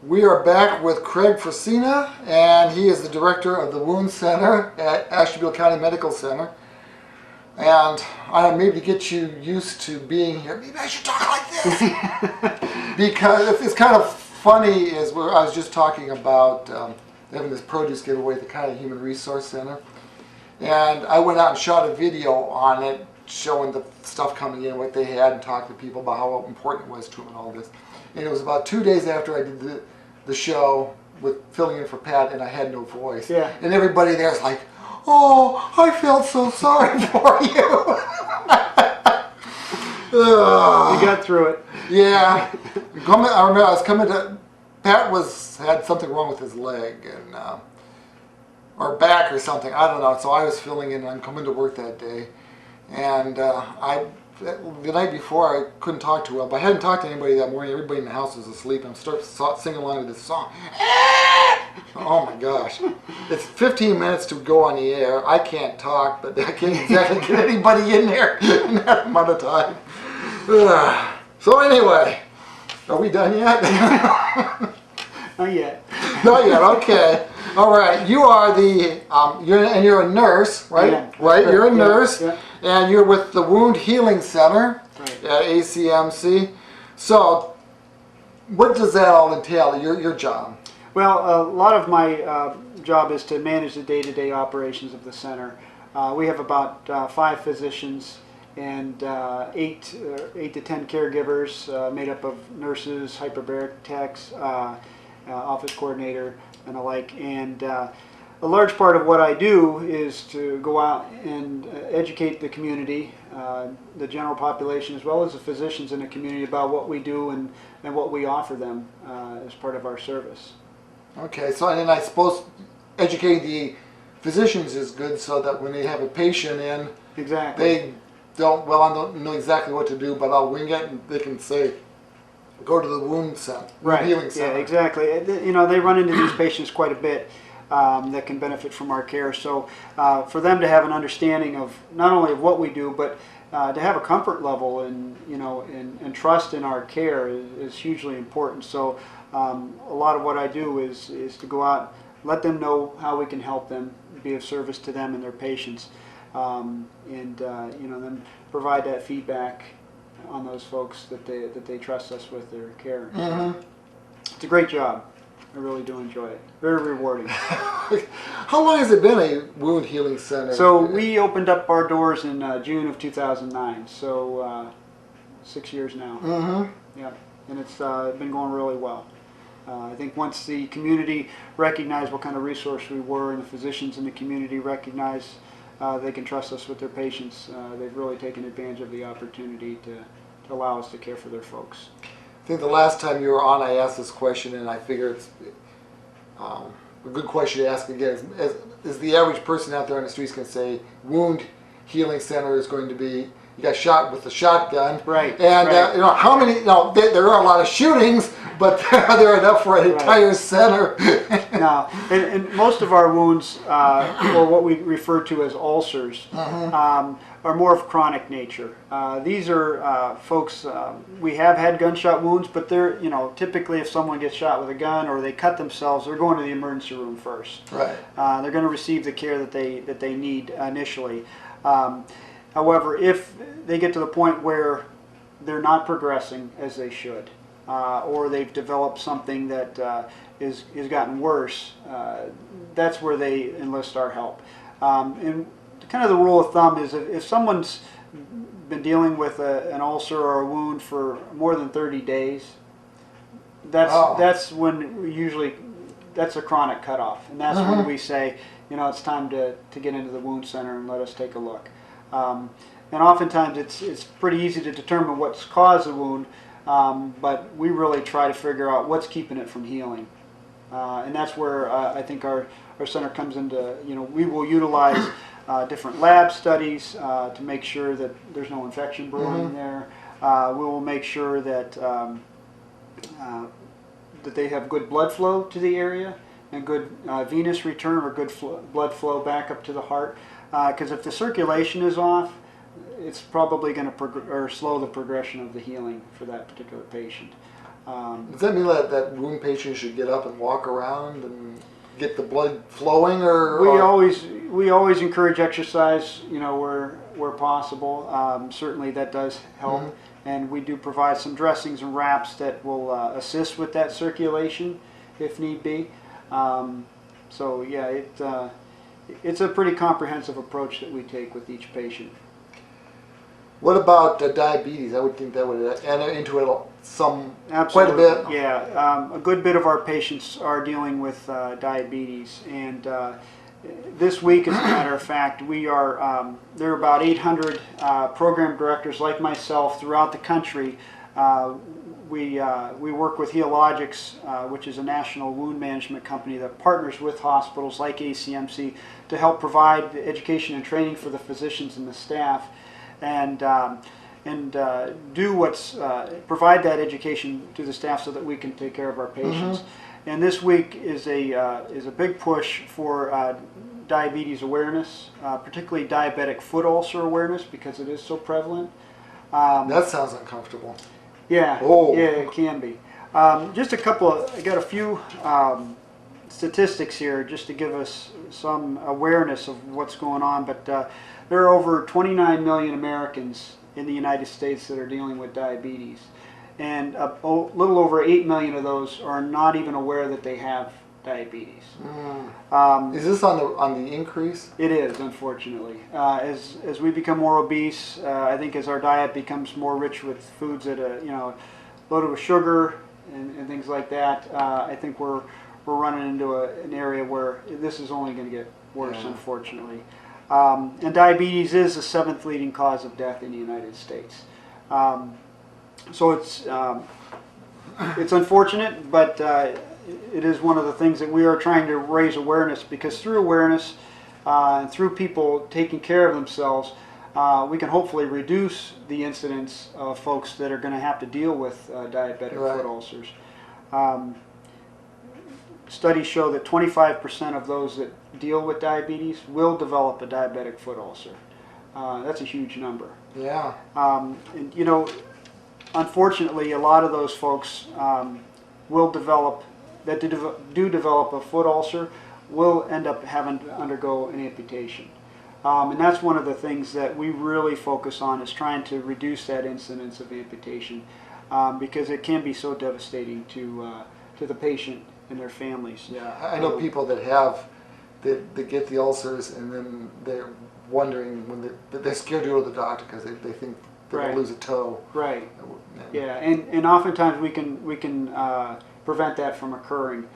We are back with Craig Frisina, and he is the director of the Wound Center at Ashtabula County Medical Center. And maybe to get you used to being here, maybe I should talk like this. Because it's kind of funny, is where I was just talking about having this produce giveaway at the County Human Resource Center. And I went out and shot a video on it, showing the stuff coming in, what they had, and talked to people about how important it was to them and all this. And it was about 2 days after I did the show with filling in for Pat, and I had no voice. Yeah. And everybody there's like, "Oh, I felt so sorry for you." You got through it. Yeah. I remember I was coming to, Pat had something wrong with his leg and or back or something. I don't know. So I was filling in, and I'm coming to work that day, and the night before I couldn't talk too well, but I hadn't talked to anybody that morning. Everybody in the house was asleep. I'm singing along to this song. Oh my gosh. It's 15 minutes to go on the air. I can't talk, but I can't exactly get anybody in there in that amount of time. So anyway, are we done yet? Not yet. Not yet, okay. All right, you are you're a nurse, right? Yeah, right, sure. You're a nurse, yeah. And you're with the Wound Healing Center Right. at ACMC. So, what does that all entail, your job? Well, a lot of my job is to manage the day-to-day operations of the center. We have about 5 physicians and 8 to 10 caregivers made up of nurses, hyperbaric techs, office coordinator, and the like. And a large part of what I do is to go out and educate the community, the general population, as well as the physicians in the community about what we do and what we offer them as part of our service. Okay, so and then I suppose educating the physicians is good, so that when they have a patient in, exactly, they don't know exactly what to do, but I'll wing it, and they can say, go to the wound center, right? Healing Center. Yeah, exactly. You know, they run into these patients quite a bit that can benefit from our care. So for them to have an understanding of not only of what we do, but to have a comfort level and trust in our care is hugely important. So a lot of what I do is to go out, let them know how we can help them, be of service to them and their patients, and then provide that feedback on those folks that they trust us with their care. Mm-hmm. It's a great job. I really do enjoy it. Very rewarding. How long has it been a wound healing center? So we opened up our doors in June of 2009. So 6 years now. Mm-hmm. Yeah, and it's been going really well. I think once the community recognized what kind of resource we were, and the physicians in the community recognized they can trust us with their patients, they've really taken advantage of the opportunity to allow us to care for their folks. I think the last time you were on, I asked this question, and I figure it's a good question to ask again. Is the average person out there on the streets can say, Wound Healing Center is going to be, you got shot with a shotgun. Right. And right. How many, there are a lot of shootings, but are there enough for an entire center? No, and most of our wounds, or what we refer to as ulcers, are more of chronic nature. These are folks, we have had gunshot wounds, but they're, typically if someone gets shot with a gun or they cut themselves, they're going to the emergency room first. Right. They're going to receive the care that they need initially. However, if they get to the point where they're not progressing as they should, or they've developed something that is gotten worse, that's where they enlist our help. And kind of the rule of thumb is if someone's been dealing with an ulcer or a wound for more than 30 days, that's when that's a chronic cutoff, and that's when we say, it's time to get into the wound center and let us take a look. And oftentimes it's pretty easy to determine what's caused the wound, but we really try to figure out what's keeping it from healing. And that's where I think our center comes into, we will utilize different lab studies to make sure that there's no infection brewing there. We will make sure that that they have good blood flow to the area and good venous return, or good blood flow back up to the heart. Because if the circulation is off, it's probably going to slow the progression of the healing for that particular patient. Does that mean that wound patient should get up and walk around and get the blood flowing, or we always encourage exercise, where possible. Certainly that does help, and we do provide some dressings and wraps that will assist with that circulation if need be. So yeah, it's a pretty comprehensive approach that we take with each patient. What about diabetes? I would think that would enter into it Absolutely. quite a bit. Yeah, a good bit of our patients are dealing with diabetes, and this week, as a matter of fact, there are about 800 program directors like myself throughout the country. We work with Healogics, which is a national wound management company that partners with hospitals like ACMC to help provide the education and training for the physicians and the staff, and provide that education to the staff so that we can take care of our patients. And this week is a big push for diabetes awareness, particularly diabetic foot ulcer awareness, because it is so prevalent. That sounds uncomfortable. Yeah, Oh. yeah, it can be. Just I got a few statistics here just to give us some awareness of what's going on, but there are over 29 million Americans in the United States that are dealing with diabetes, and a little over 8 million of those are not even aware that they have diabetes. Is this on the increase? It is, unfortunately. As we become more obese, I think as our diet becomes more rich with foods that loaded with sugar and things like that, I think we're running into an area where this is only going to get worse, unfortunately. And diabetes is the 7th leading cause of death in the United States. So it's unfortunate, but it is one of the things that we are trying to raise awareness, because through awareness and through people taking care of themselves, we can hopefully reduce the incidence of folks that are going to have to deal with diabetic foot ulcers. Studies show that 25% of those that deal with diabetes will develop a diabetic foot ulcer. That's a huge number. Yeah. And unfortunately, a lot of those folks will develop a foot ulcer will end up having to undergo an amputation. And that's one of the things that we really focus on, is trying to reduce that incidence of amputation, because it can be so devastating to the patient and their families. Yeah, I know people that get the ulcers, and then they're wondering when they're scared to go to the doctor because they think they're going to lose a toe. Right. Yeah, and oftentimes we can prevent that from occurring.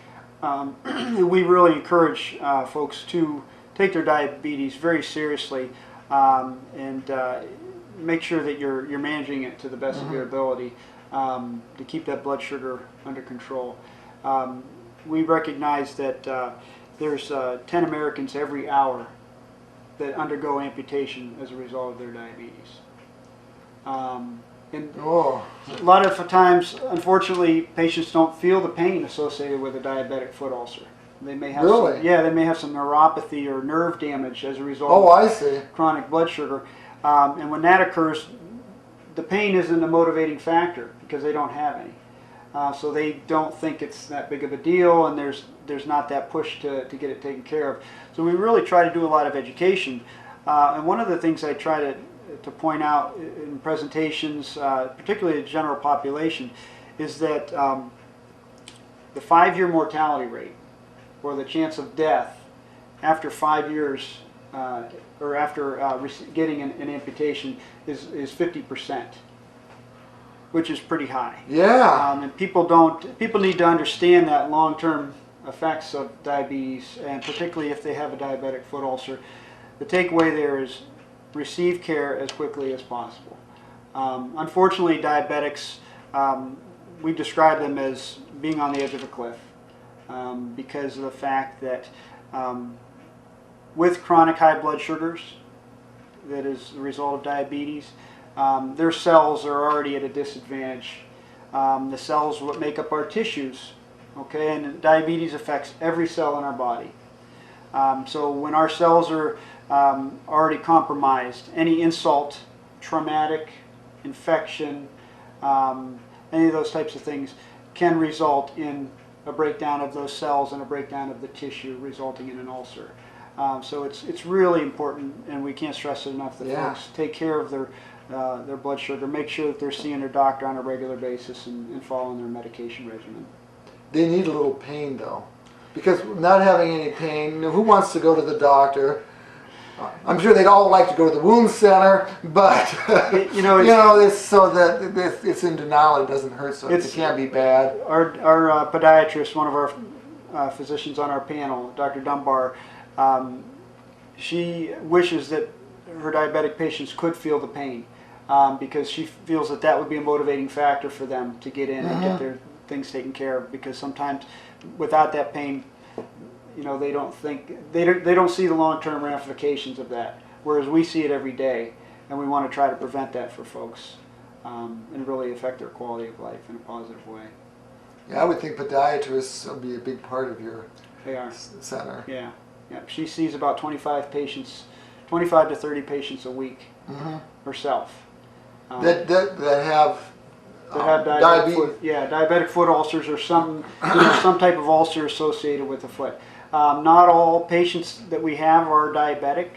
We really encourage folks to take their diabetes very seriously, and make sure that you're managing it to the best of your ability, to keep that blood sugar under control. We recognize that there's 10 Americans every hour that undergo amputation as a result of their diabetes. And a lot of times, unfortunately, patients don't feel the pain associated with a diabetic foot ulcer. They may have they may have some neuropathy or nerve damage as a result of chronic blood sugar. And when that occurs, the pain isn't a motivating factor because they don't have any. So they don't think it's that big of a deal, and there's not that push to get it taken care of. So we really try to do a lot of education. And one of the things I try to point out in presentations, particularly the general population, is that the 5-year mortality rate, or the chance of death after 5 years, or after getting an amputation, is 50%. Which is pretty high. Yeah. And people need to understand that long-term effects of diabetes, and particularly if they have a diabetic foot ulcer. The takeaway there is receive care as quickly as possible. Unfortunately, diabetics, we describe them as being on the edge of a cliff, because of the fact that with chronic high blood sugars, that is the result of diabetes, their cells are already at a disadvantage. The cells what make up our tissues, okay, and diabetes affects every cell in our body. So when our cells are already compromised, any insult, traumatic, infection, any of those types of things can result in a breakdown of those cells and a breakdown of the tissue, resulting in an ulcer. So it's really important, and we can't stress it enough that folks take care of their blood sugar, make sure that they're seeing their doctor on a regular basis and following their medication regimen. They need a little pain though, because not having any pain, who wants to go to the doctor? I'm sure they'd all like to go to the wound center, but it's so that it's in denial. It doesn't hurt, so it can't be bad. Our podiatrist, one of our physicians on our panel, Dr. Dunbar, she wishes that her diabetic patients could feel the pain, because she feels that that would be a motivating factor for them to get in and get their things taken care of. Because sometimes without that pain, they don't see the long-term ramifications of that, whereas we see it every day, and we want to try to prevent that for folks, and really affect their quality of life in a positive way. Yeah, I would think podiatrists would be a big part of your center. Yeah. She sees about 25 to 30 patients a week herself. That have diabetic foot ulcers or some type of ulcer associated with the foot. Not all patients that we have are diabetic.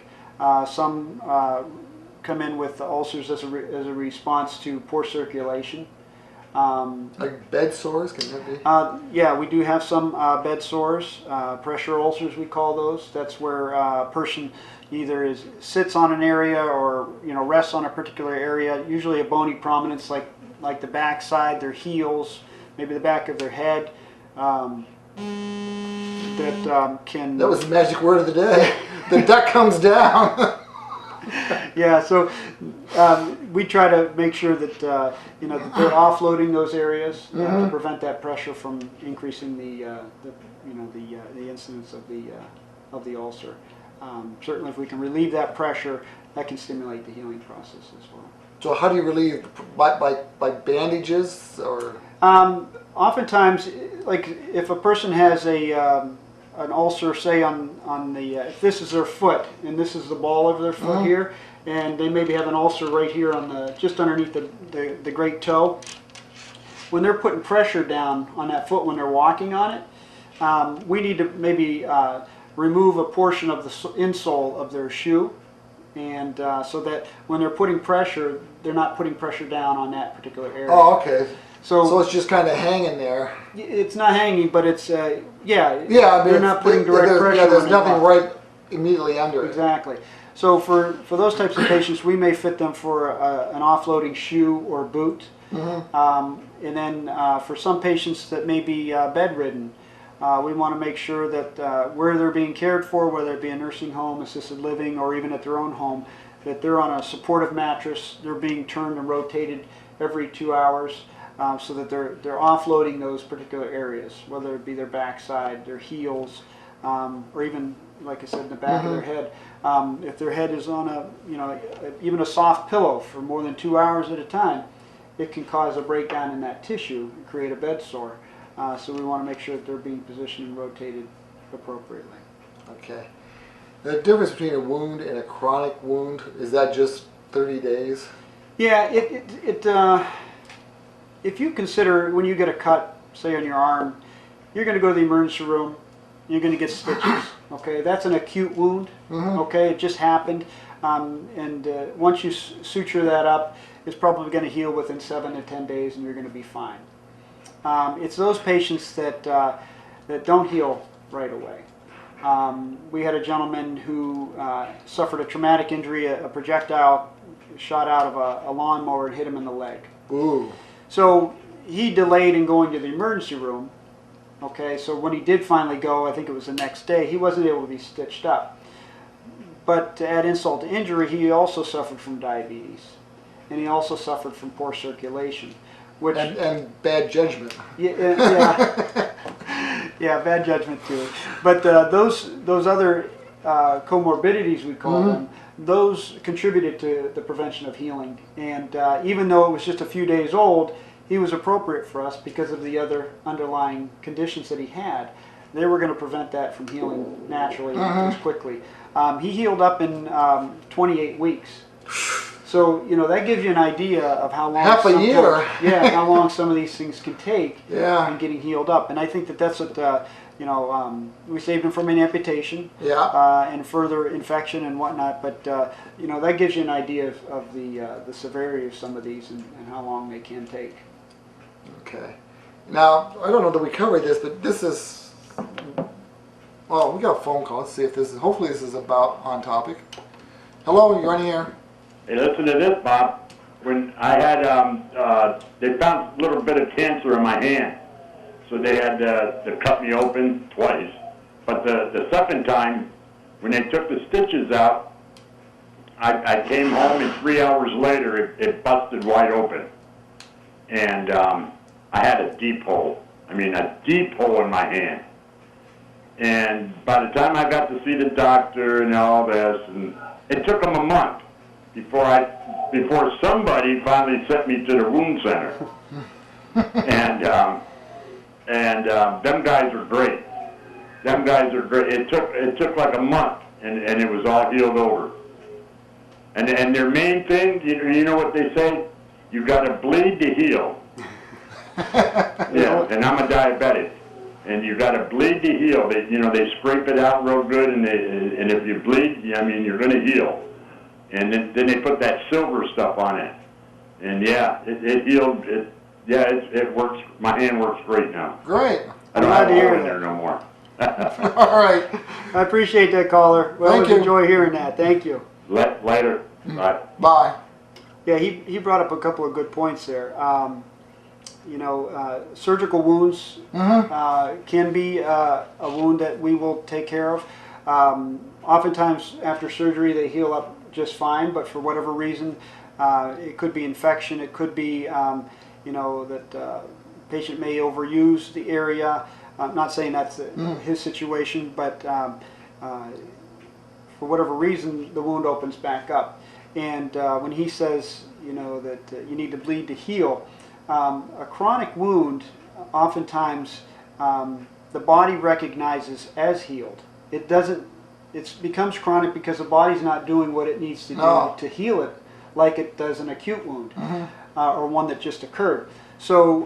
Some come in with ulcers as a response to poor circulation. Like bed sores, can that be? Yeah, we do have some bed sores, pressure ulcers we call those. That's where a person either sits on an area or rests on a particular area, usually a bony prominence like the back side, their heels, maybe the back of their head. That was the magic word of the day. The duck comes down. Yeah, so we try to make sure that that they're offloading those areas to prevent that pressure from increasing the incidence of the ulcer. Certainly, if we can relieve that pressure, that can stimulate the healing process as well. So, how do you relieve by bandages or? Oftentimes, like if a person has an ulcer, say on the if this is their foot and this is the ball of their foot here, and they maybe have an ulcer right here on just underneath the great toe. When they're putting pressure down on that foot when they're walking on it, we need to maybe remove a portion of the insole of their shoe, and so that when they're putting pressure, they're not putting pressure down on that particular area. Oh, okay. So it's just kind of hanging there. It's not hanging, but it's I mean, they're not putting direct pressure. Yeah, there's nothing right immediately under it. Exactly. So for those types of patients, we may fit them for an offloading shoe or boot. And then for some patients that may be bedridden, we want to make sure that where they're being cared for, whether it be a nursing home, assisted living, or even at their own home, that they're on a supportive mattress. They're being turned and rotated every 2 hours. So that they're offloading those particular areas, whether it be their backside, their heels, or even, like I said, in the back of their head. If their head is on even a soft pillow for more than 2 hours at a time, it can cause a breakdown in that tissue and create a bed sore. So we want to make sure that they're being positioned and rotated appropriately. Okay. The difference between a wound and a chronic wound, is that just 30 days? Yeah, if you consider when you get a cut, say on your arm, you're going to go to the emergency room, you're going to get stitches. Okay, that's an acute wound. Okay, it just happened, and once you suture that up, it's probably going to heal within 7 to 10 days, and you're going to be fine. It's those patients that don't heal right away. We had a gentleman who suffered a traumatic injury, a projectile shot out of a lawnmower and hit him in the leg. Ooh. So he delayed in going to the emergency room. Okay, so when he did finally go, I think it was the next day, he wasn't able to be stitched up. But to add insult to injury, he also suffered from diabetes, and he also suffered from poor circulation, which and bad judgment. Yeah, bad judgment too. But those other comorbidities, we call them, those contributed to the prevention of healing. And even though it was just a few days old, he was appropriate for us because of the other underlying conditions that he had. They were going to prevent that from healing naturally as quickly. He healed up in 28 weeks. So, you know, that gives you an idea of how long Half a year. Yeah, how long some of these things can take Yeah. in getting healed up. And I think that that's what, you know, we saved him from an amputation Yeah. and further infection and whatnot. But, you know, that gives you an idea of the severity of some of these and how long they can take. Okay. Now, I don't know that we covered this, but this is, well, we got a phone call. Let's see if this is, hopefully this is about on topic. Hello, you're on here. Hey, listen to this, Bob. When I had, they found a little bit of cancer in my hand, so they had to cut me open twice. But the second time, when they took the stitches out, I came home and 3 hours later it busted wide open. And I had a deep hole. I mean, a deep hole in my hand. And by the time I got to see the doctor and all this, and it took them a month before somebody finally sent me to the wound center. and them guys are great. Them guys are great. It took like a month, and it was all healed over. And their main thing, you know what they say? You got to bleed to heal. Yeah, and I'm a diabetic, and you got to bleed to heal. They scrape it out real good, and if you bleed, I mean, you're going to heal. And then they put that silver stuff on it, and yeah, it healed. It works. My hand works great now. Great. I don't have a hole in there no more. All right. I appreciate that, caller. Well, Thank I you. enjoy hearing that. Thank you. Later. Bye. Bye. Yeah, he brought up a couple of good points there. You know, surgical wounds can be a wound that we will take care of. Oftentimes after surgery they heal up just fine, but for whatever reason, it could be infection, it could be, you know, that patient may overuse the area. I'm not saying that's his situation, but for whatever reason the wound opens back up. And when he says, you know, that you need to bleed to heal, a chronic wound, oftentimes the body recognizes as healed. It doesn't. It becomes chronic because the body's not doing what it needs to do to heal it, like it does an acute wound or one that just occurred. So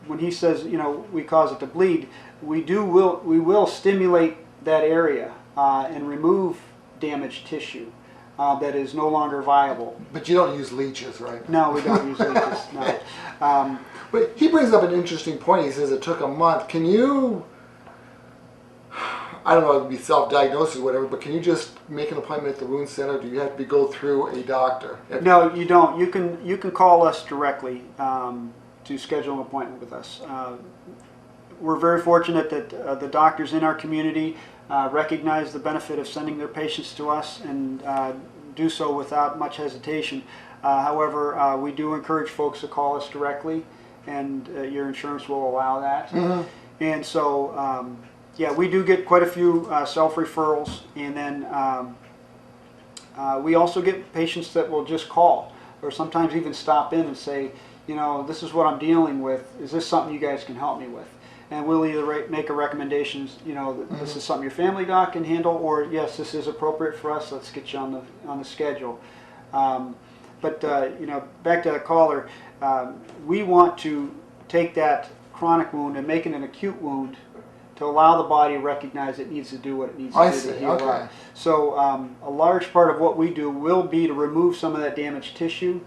when he says, you know, we cause it to bleed, we will stimulate that area and remove damaged tissue that is no longer viable. But you don't use leeches, right? No, we don't use leeches. No. But he brings up an interesting point. He says it took a month. Can you, I don't know, it would be self-diagnosis or whatever, but can you just make an appointment at the wound center? Do you have to go through a doctor? No, you don't. You can call us directly to schedule an appointment with us. We're very fortunate that the doctors in our community recognize the benefit of sending their patients to us and do so without much hesitation. However, we do encourage folks to call us directly, and your insurance will allow that. And so, yeah, we do get quite a few self-referrals, and then we also get patients that will just call or sometimes even stop in and say, you know, this is what I'm dealing with. Is this something you guys can help me with? And we'll either make a recommendation, you know, that this is something your family doc can handle, or yes, this is appropriate for us. Let's get you on the schedule. But you know, back to the caller, we want to take that chronic wound and make it an acute wound to allow the body to recognize it needs to do what it needs to do to heal up. So a large part of what we do will be to remove some of that damaged tissue,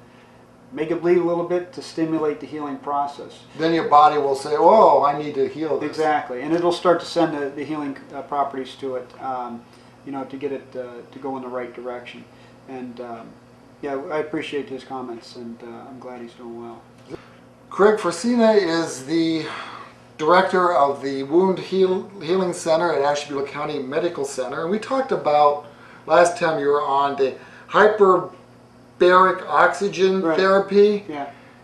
make it bleed a little bit to stimulate the healing process. Then your body will say, oh, I need to heal this. Exactly, and it'll start to send the healing properties to it, you know, to get it to go in the right direction. And yeah, I appreciate his comments, and I'm glad he's doing well. Craig Frisina is the director of the Wound Healing Center at Ashtabula County Medical Center. And we talked about, last time you were on, the hyperbaric oxygen therapy,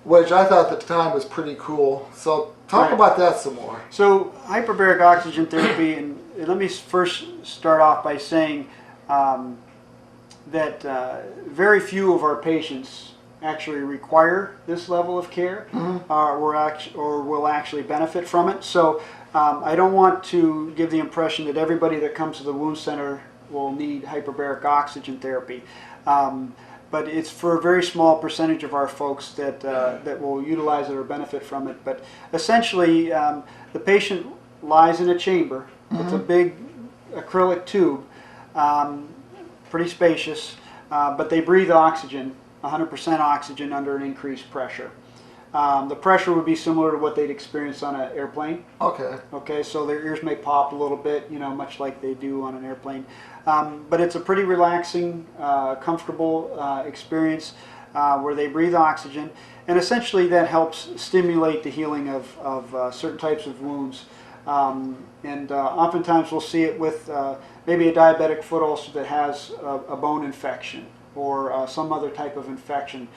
which I thought at the time was pretty cool. So talk about that some more. So hyperbaric oxygen therapy, and let me first start off by saying that very few of our patients actually require this level of care or will actually benefit from it. So I don't want to give the impression that everybody that comes to the wound center will need hyperbaric oxygen therapy. But but it's for a very small percentage of our folks that that will utilize it or benefit from it. But essentially, the patient lies in a chamber. It's a big acrylic tube, pretty spacious, but they breathe oxygen, 100% oxygen under an increased pressure. The pressure would be similar to what they'd experience on an airplane. Okay. Okay, so their ears may pop a little bit, you know, much like they do on an airplane. But it's a pretty relaxing, comfortable experience where they breathe oxygen, and essentially that helps stimulate the healing of certain types of wounds. Oftentimes we'll see it with maybe a diabetic foot ulcer that has a bone infection or some other type of infection.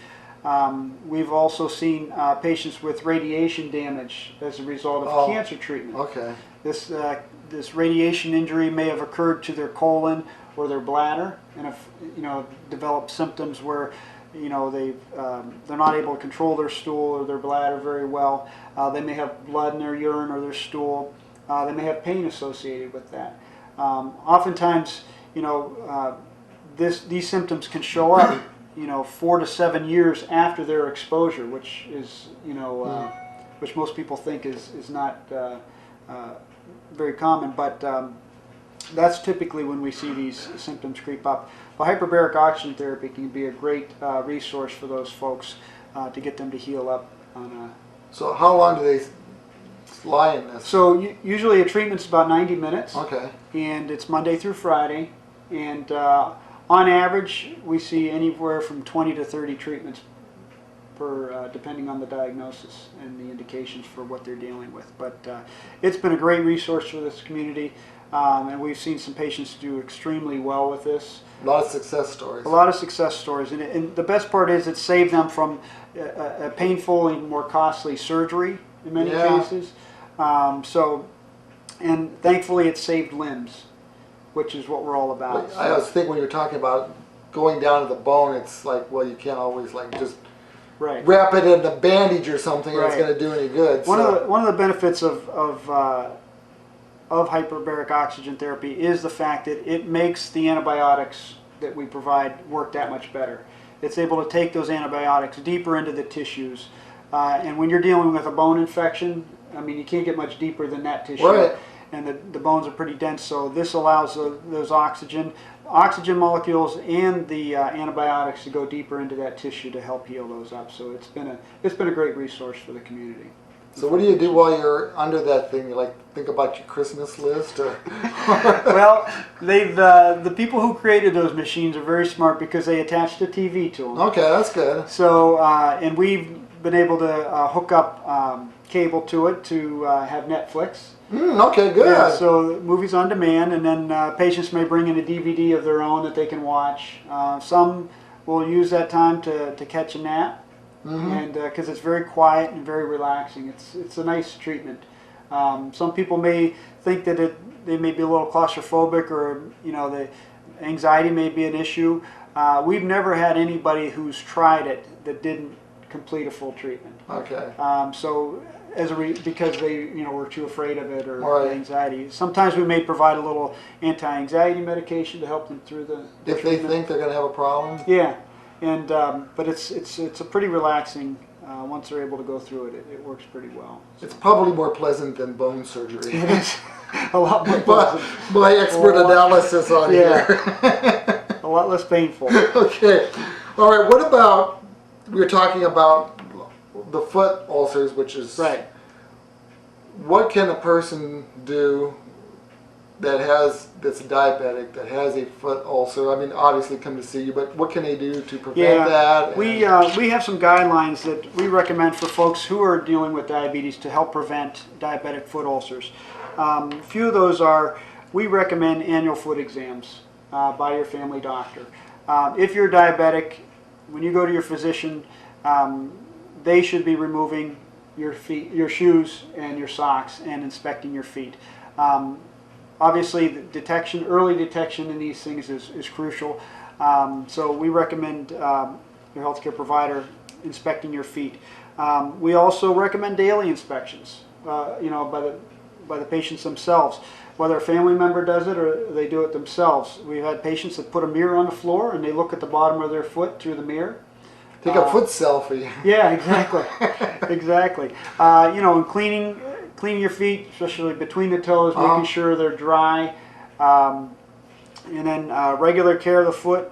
We've also seen patients with radiation damage as a result of cancer treatment. Okay. This radiation injury may have occurred to their colon or their bladder, and have developed symptoms where they're not able to control their stool or their bladder very well. They may have blood in their urine or their stool. They may have pain associated with that. Oftentimes, these symptoms can show up 4 to 7 years after their exposure, which is which most people think is not very common, but that's typically when we see these symptoms creep up. But hyperbaric oxygen therapy can be a great resource for those folks to get them to heal up. So how long do they lie in this? So usually a treatment's about 90 minutes. Okay. And it's Monday through Friday, and on average, we see anywhere from 20 to 30 treatments per, depending on the diagnosis and the indications for what they're dealing with. But it's been a great resource for this community, and we've seen some patients do extremely well with this. A lot of success stories. A lot of success stories, and the best part is it saved them from a painful and more costly surgery in many cases. And thankfully, it saved limbs, which is what we're all about. I was thinking when you were talking about going down to the bone, it's like, well, you can't always just wrap it in a bandage or something, and it's going to do any good. One of the benefits of hyperbaric oxygen therapy is the fact that it makes the antibiotics that we provide work that much better. It's able to take those antibiotics deeper into the tissues, and when you're dealing with a bone infection, I mean, you can't get much deeper than that tissue. Right. And the bones are pretty dense, so this allows those oxygen molecules and the antibiotics to go deeper into that tissue to help heal those up. So it's been a great resource for the community. So what do you do while you're under that thing? You like think about your Christmas list, or? Well, the people who created those machines are very smart because they attached a TV to them. Okay, that's good. So and we've been able to hook up cable to it to have Netflix. Okay, good. Yeah, so movies on demand, and then patients may bring in a DVD of their own that they can watch. Some will use that time to catch a nap, and because it's very quiet and very relaxing. It's a nice treatment. Some people may think that they may be a little claustrophobic, or the anxiety may be an issue. We've never had anybody who's tried it that didn't complete a full treatment. Okay. So because they were too afraid of it or Right. anxiety. Sometimes we may provide a little anti-anxiety medication to help them through the If they think they're going to have a problem. Yeah, and but it's a pretty relaxing. Once they're able to go through it, it works pretty well. It's probably more pleasant than bone surgery. It is a lot more pleasant. My expert analysis on here. A lot less painful. Okay. All right. What about, we were talking about the foot ulcers, which is Right. What can a person do that's diabetic, that has a foot ulcer? I mean, obviously come to see you, but what can they do to prevent that? We have some guidelines that we recommend for folks who are dealing with diabetes to help prevent diabetic foot ulcers. A few of those are, we recommend annual foot exams by your family doctor. If you're diabetic, when you go to your physician, they should be removing your feet, your shoes and your socks, and inspecting your feet. Obviously, the early detection in these things is crucial. So we recommend your healthcare provider inspecting your feet. We also recommend daily inspections. By by the patients themselves, whether a family member does it or they do it themselves. We've had patients that put a mirror on the floor and they look at the bottom of their foot through the mirror. Take a foot selfie. Yeah, exactly, exactly. And cleaning your feet, especially between the toes, making sure they're dry, and then regular care of the foot,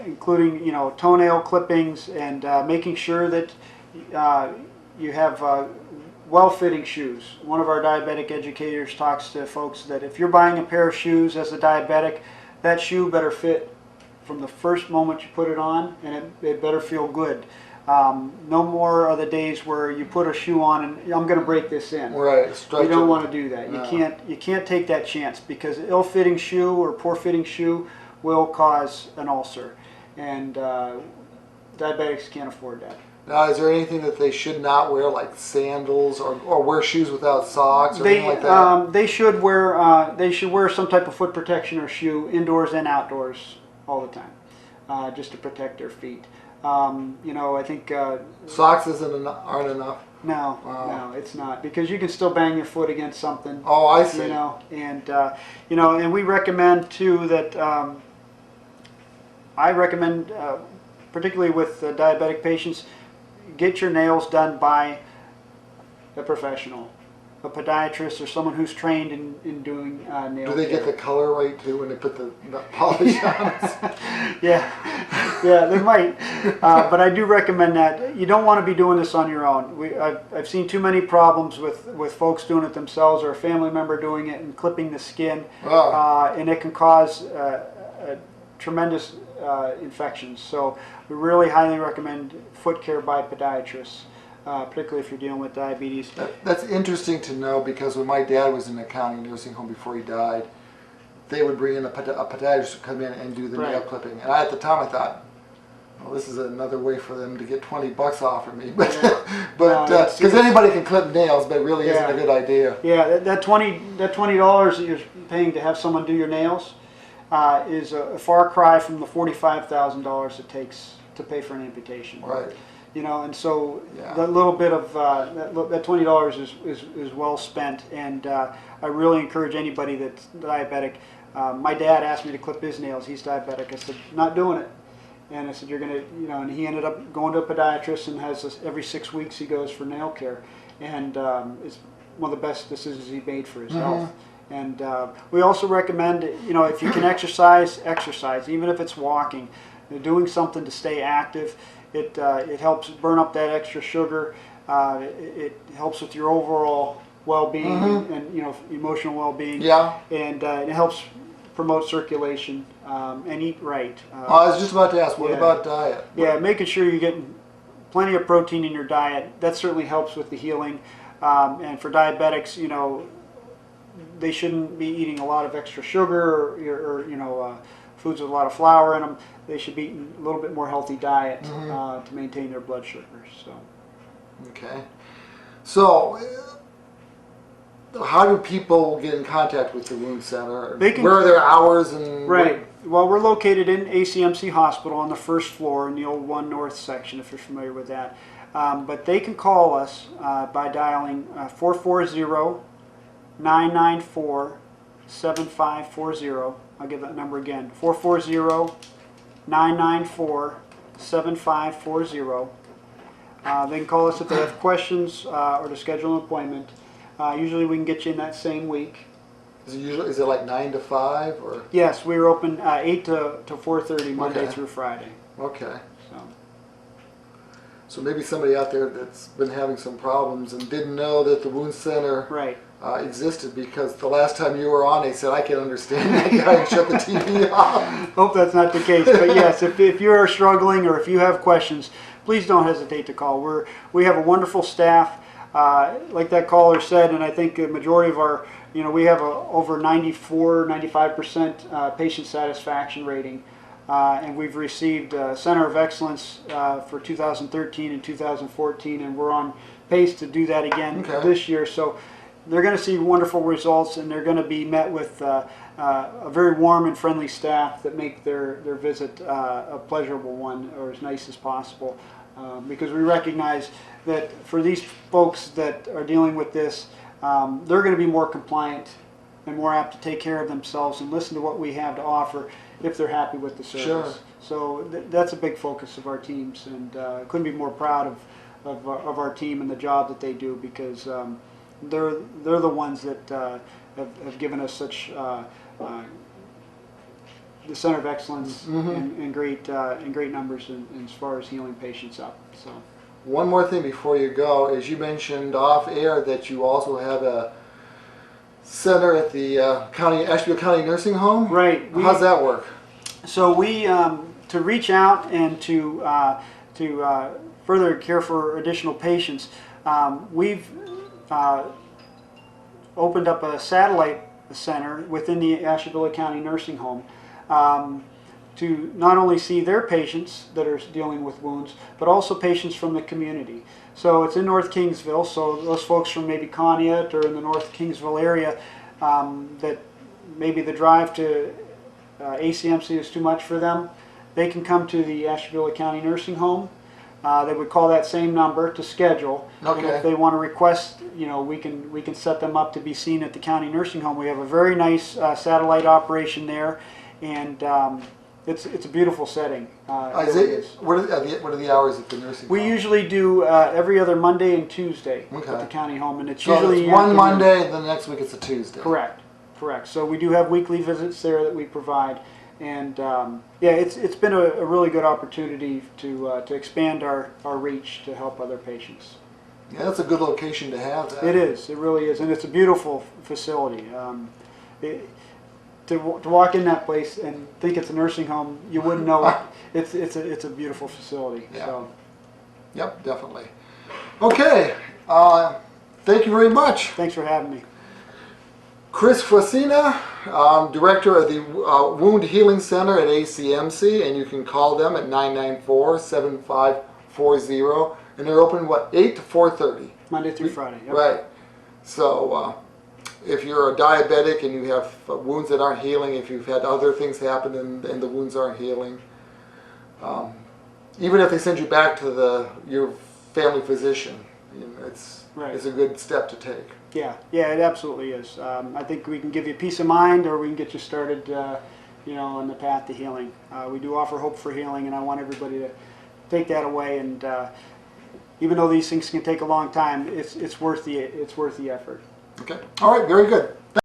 including toenail clippings and making sure that you have well-fitting shoes. One of our diabetic educators talks to folks that if you're buying a pair of shoes as a diabetic, that shoe better fit from the first moment you put it on, and it better feel good. No more are the days where you put a shoe on and I'm going to break this in. Right. You don't want to do that. No. You can't take that chance, because ill-fitting shoe or poor-fitting shoe will cause an ulcer, and diabetics can't afford that. Now, is there anything that they should not wear, like sandals, or wear shoes without socks, or anything like that? They should wear some type of foot protection or shoe indoors and outdoors all the time, just to protect their feet. I think Socks aren't enough. No, no, it's not, because you can still bang your foot against something. Oh, I see. And we recommend too that I recommend, particularly with diabetic patients, get your nails done by a professional, a podiatrist, or someone who's trained in doing nail Do they care. get the color right too when they put the polish on? Yeah, they might. But I do recommend that. You don't want to be doing this on your own. I've seen too many problems with folks doing it themselves, or a family member doing it and clipping the skin, and it can cause tremendous infections. So we really highly recommend foot care by podiatrists, particularly if you're dealing with diabetes. That's interesting to know, because when my dad was in the county nursing home before he died, they would bring in a podiatrist to come in and do the nail clipping. And at the time I thought, well, this is another way for them to get $20 off of me. But because anybody can clip nails, but it really isn't a good idea. Yeah, that $20 that you're paying to have someone do your nails is a far cry from the $45,000 it takes to pay for an amputation. Right. And so that little bit of that $20 is well spent, and I really encourage anybody that's diabetic. My dad asked me to clip his nails. He's diabetic. I said, not doing it. And I said, you're gonna, and he ended up going to a podiatrist and has this every 6 weeks he goes for nail care, and it's one of the best decisions he made for his health. And we also recommend, if you can exercise, even if it's walking, doing something to stay active. It helps burn up that extra sugar. It helps with your overall well-being and emotional well-being. Yeah. And it helps promote circulation and eat right. I was just about to ask, what about diet? Yeah, making sure you're getting plenty of protein in your diet. That certainly helps with the healing. And for diabetics, they shouldn't be eating a lot of extra sugar or foods with a lot of flour in them. They should be eating a little bit more healthy diet to maintain their blood sugars. So. Okay. So, how do people get in contact with the wound center? Where are their hours? Right. Well, we're located in ACMC Hospital on the first floor in the old 1 North section, if you're familiar with that. But they can call us by dialing 440-994-7540. I'll give that number again, 440-994-7540. They can call us if they have questions or to schedule an appointment. Usually we can get you in that same week. Is it like 9 to 5? Or? Yes, we're open 8 to 4:30 Monday through Friday. Okay. So maybe somebody out there that's been having some problems and didn't know that the wound center existed, because the last time you were on, they said, I can understand that guy, and shut the TV off. Hope that's not the case. But yes, if you are struggling or if you have questions, please don't hesitate to call. We have a wonderful staff, like that caller said, and I think the majority of our, we have over 94-95% patient satisfaction rating. And we've received Center of Excellence for 2013 and 2014, and we're on pace to do that again this year. So they're going to see wonderful results, and they're going to be met with a very warm and friendly staff that make their visit a pleasurable one, or as nice as possible. Because we recognize that for these folks that are dealing with this, they're going to be more compliant and more apt to take care of themselves and listen to what we have to offer if they're happy with the service. Sure. So that's a big focus of our teams, and couldn't be more proud of our team and the job that they do, because they're the ones that have given us such the Center of Excellence in great numbers as far as healing patients up. So. One more thing before you go is you mentioned off air that you also have a center at the Asheville County Nursing Home. Right. How's that work? So we to reach out and to further care for additional patients, we've opened up a satellite center within the Asheville County Nursing Home to not only see their patients that are dealing with wounds, but also patients from the community. So it's in North Kingsville, so those folks from maybe Conneaut or in the North Kingsville area that maybe the drive to ACMC is too much for them, they can come to the Asheville County Nursing Home. They would call that same number to schedule. Okay. And if they want to request, we can set them up to be seen at the county nursing home. We have a very nice satellite operation there, and it's a beautiful setting. What are the hours at the nursing home? We usually do every other Monday and Tuesday Okay. at the county home, and it's So usually it's one afternoon. Monday, and the next week it's a Tuesday. Correct. So we do have weekly visits there that we provide, and yeah, it's been a really good opportunity to expand our reach to help other patients. Yeah, that's a good location to have that. It is. It really is, and it's a beautiful facility. To walk in that place and think it's a nursing home, you wouldn't know it. It's a beautiful facility. Yeah. So. Yep, definitely. Okay, thank you very much. Thanks for having me. Chris Frisina, Director of the Wound Healing Center at ACMC, and you can call them at 994-7540, and they're open, 8 to 4:30? Monday through Friday. Yep. Right. So if you're a diabetic and you have wounds that aren't healing, if you've had other things happen and the wounds aren't healing, even if they send you back to your family physician, it's a good step to take. Yeah, it absolutely is. I think we can give you peace of mind, or we can get you started, on the path to healing. We do offer hope for healing, and I want everybody to take that away. And even though these things can take a long time, it's worth the effort. Okay. All right. Very good.